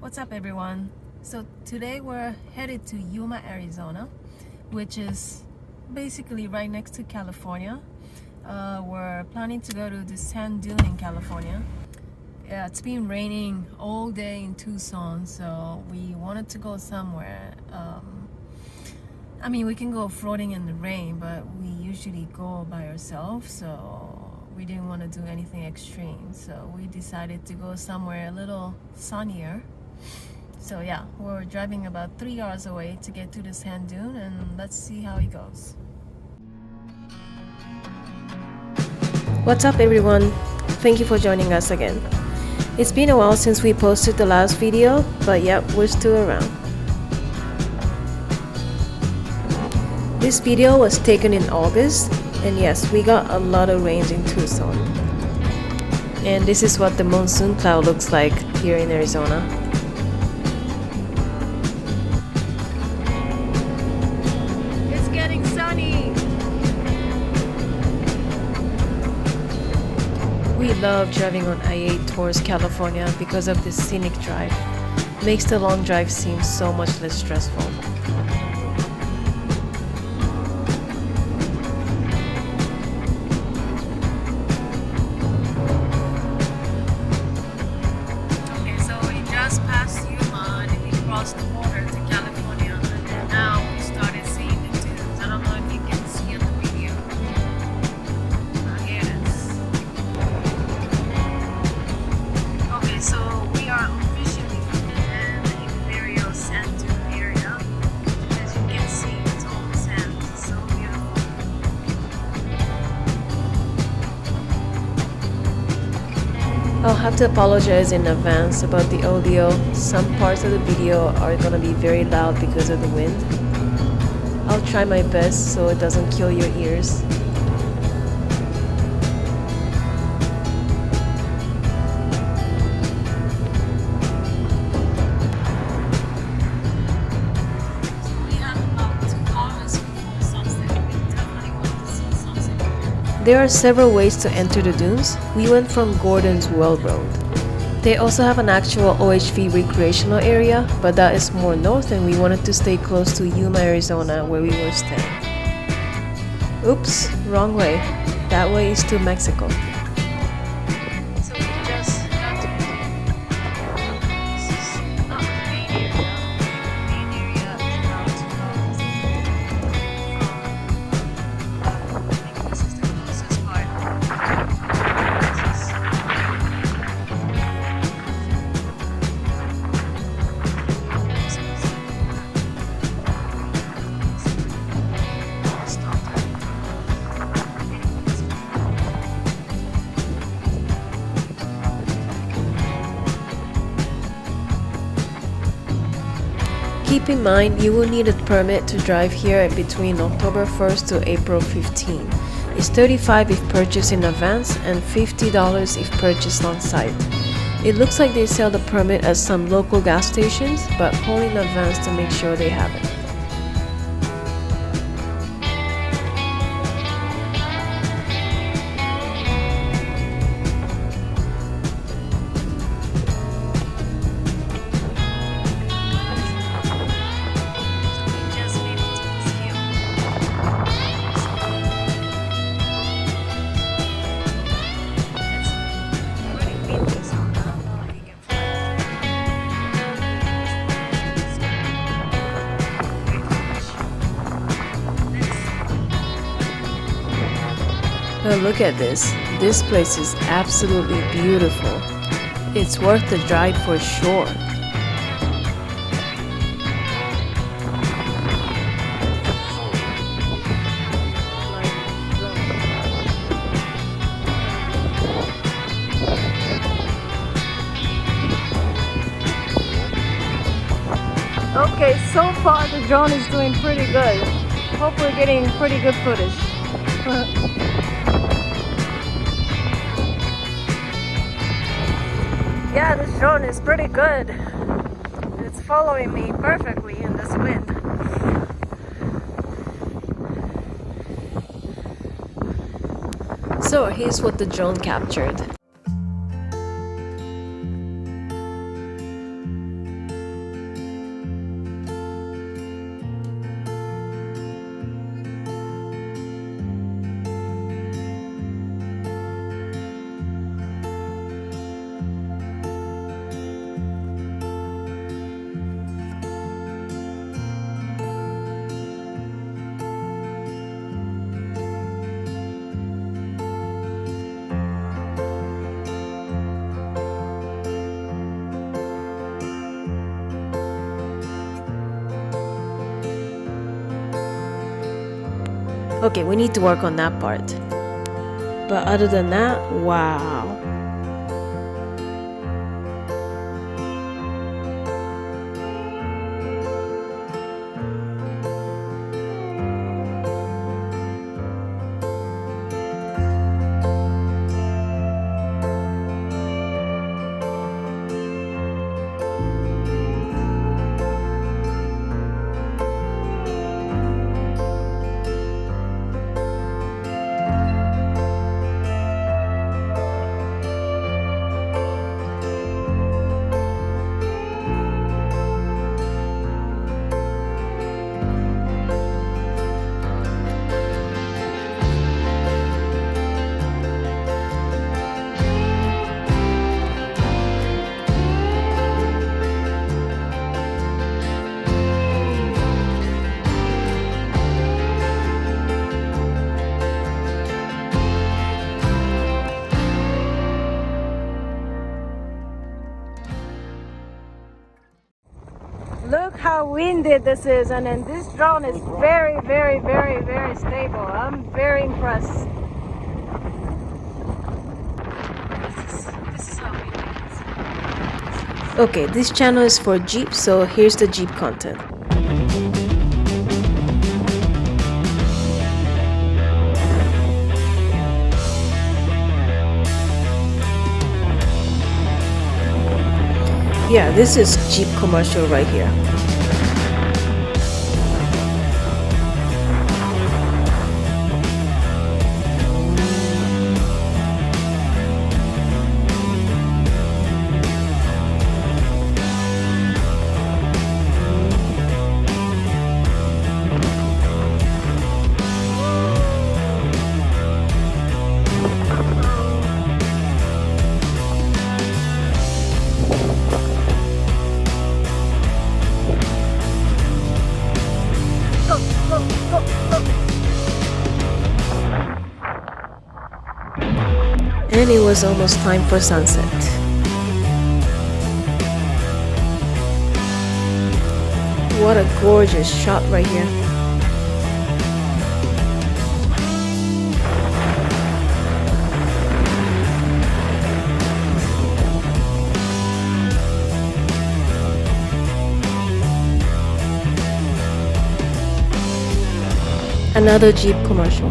What's up, everyone? So today we're headed to Yuma, Arizona, which is basically right next to California. We're planning to go to the sand dune in California. Yeah, it's been raining all day in Tucson, so we wanted to go somewhere. I mean, we can go floating in the rain, but we usually go by ourselves, so we didn't want to do anything extreme. So we decided to go somewhere a little sunnier. So yeah, we're driving about 3 hours away to get to the sand dune, and let's see how it goes. What's up, everyone? Thank you for joining us again. It's been a while since we posted the last video, but yep, we're still around. This video was taken in August, and yes, we got a lot of rain in Tucson. And this is what the monsoon cloud looks like here in Arizona. It's getting sunny! We love driving on I-8 towards California because of this scenic drive. Makes the long drive seem so much less stressful. Okay, so we just passed Yuma and we crossed the border to California, and then now we started seeing the dunes. I don't know if you can see on the video. Here it is. Okay, so we are officially in the Imperial sand dune area. As you can see, it's all sand. It's so beautiful. I'll have to apologize in advance about the audio. Some parts of the video are gonna be very loud because of the wind. I'll try my best so it doesn't kill your ears. There are several ways to enter the dunes. We went from Gordon's Well Road. They also have an actual OHV recreational area, but that is more north, and we wanted to stay close to Yuma, Arizona, where we were staying. Oops, wrong way. That way is to Mexico. So we just got to the dune. This is not the main area. The main area is about 2 hours from, I think this is the closest part. Keep in mind, you will need a permit to drive here between October 1st to April 15. It's $35 if purchased in advance and $50 if purchased on site. It looks like they sell the permit at some local gas stations, but call in advance to make sure they have it. Oh, look at this. This place is absolutely beautiful. It's worth the drive for sure. Okay, so far the drone is doing pretty good. Hope we're getting pretty good footage. Yeah, this drone is pretty good. It's following me perfectly in this wind. So here's what the drone captured. Okay, we need to work on that part. But other than that, wow. Look how windy this is, and then this drone is very, very, very, very stable. I'm very impressed. This is how windy it is. Okay, this channel is for Jeep, so here's the Jeep content. Yeah, this is Jeep commercial right here. And it was almost time for sunset. What a gorgeous shot right here. Another Jeep commercial.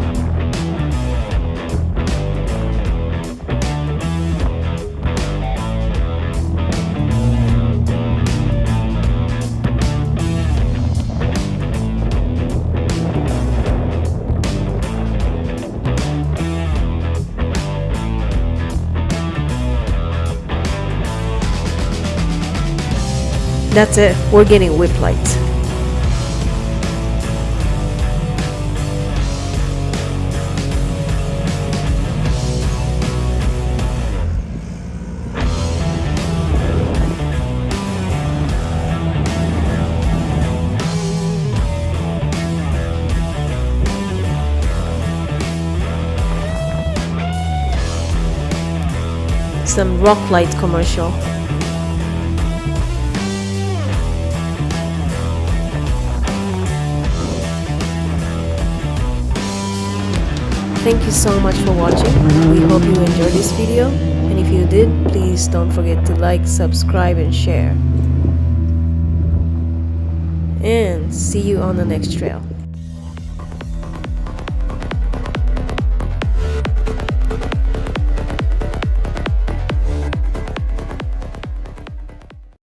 That's it, we're getting whip lights. Some rock light commercial. Thank you so much for watching. We hope you enjoyed this video, and if you did, please don't forget to like, subscribe, and share. And see you on the next trail.